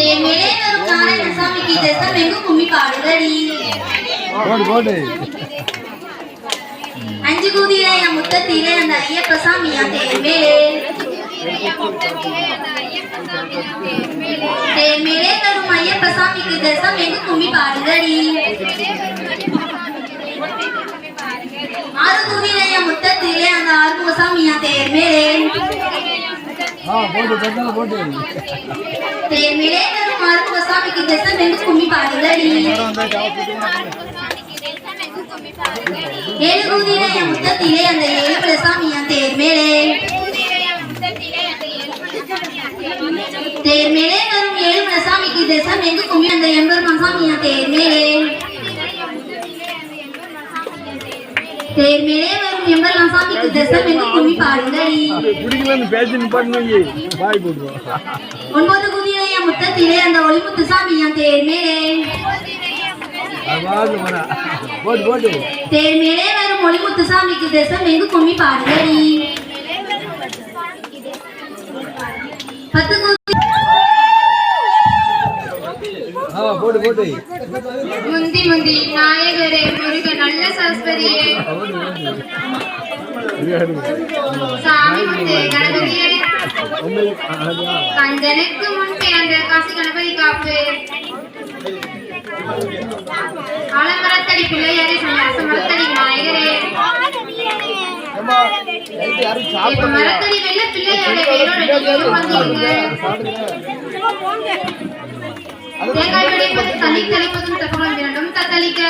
தேர்மேலே வரும் நாராயணசாமிக்கு தேசம் எங்கும் கும்மி பாடுதடி. அஞ்சு குதிரை முத்தத்திலே அந்த ஐயப்ப சாமியா தேர்மேலே. தேர்மேலே வரும் ஐயப்ப சாமிக்கு தேசம் எங்கும் கும்மி பாடுதடி. ஆறு குதிரை முத்தத்திலே அந்த ஆறுமுக சாமியா தேர்மேலே. தேர்மேலே வரும் ஆறுமுக சாமிக்கு தேசம் எங்கும் கும்மி பாடுதடி. ஏழு குதிரை முத்தத்திலே அந்த ஏழு சாமியா தேர்மேலே. தேர்மேலே வரும் ஏழு சாமிக்கு தேசம் எங்கும் கும்மி அந்த எம்பெருமான் சாமியா தேர்மேலே. தேர்மேலே வரும் எம்பெருமான் சாமிக்கு தேசம் எங்கும் கும்மி பாடுதடி. ஒன்பது குதிரை முத்தத்திலே அந்த ஒளிமுத்து சாமியா தேர்மேலே. தேர்மேலே வரும் ஒளிமுத்து சாமிக்கு தேசம் எங்கும் கும்மி பாடுதடி. பத்து முந்தி முந்தி நாயகரே முருக நல்ல சரஸ்வதியே சாமி முந்தே கணபதியே கஞ்சனுக்கு முன் பிறந்த காசி கணபதி காப்பு ஆலமரத்தடி பிள்ளையாரே சமரத்தடி நாயகரே மரத்தடி வெள்ள பிள்ளையாரே வேரோட வந்தீங்க தேங்காய் விடைப்பது தண்ணி தெளிப்பதும் தப்பம் இரண்டும் தத்தளிக்க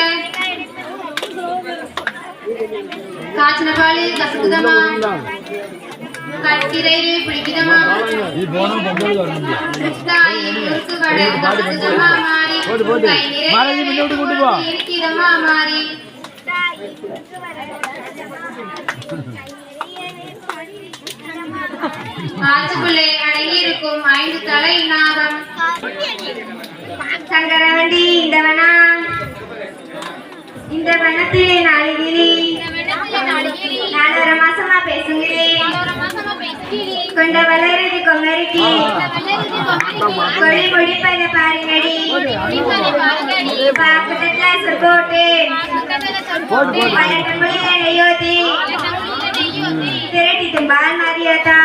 காய்ச்சின பாலு கசக்குதமா கட்டிரை பிடிக்குதமா முறுக்கு வடை கசக்குதமா மாறி கை நிறைதமா மாறி ஆற்றுக்குள்ளே அடங்கியிருக்கும் 5 தலை நாகம் சங்கரவண்டி இந்த வனத்திலே நாளுகிறி நான் ஒரு மாசமா பேசுகிறேன் கொண்ட வளருது கொமரிக்கு கொடி முடிப்பதை பாருங்கடி பாக்குதட்ல சொற்கோட்டு பன்னெண்டு மொழியோதி திரட்டி தும்பால் மாறியாத்தா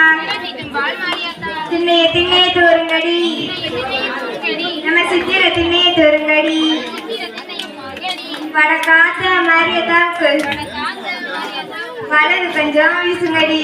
திண்ணைய திண்ணைய தோருங்கடி நம்ம சித்திர திண்ணைய தோருங்கடி வடக்காத்த மாறியதாக்கு வலது கொஞ்சம் வீசுங்கடி.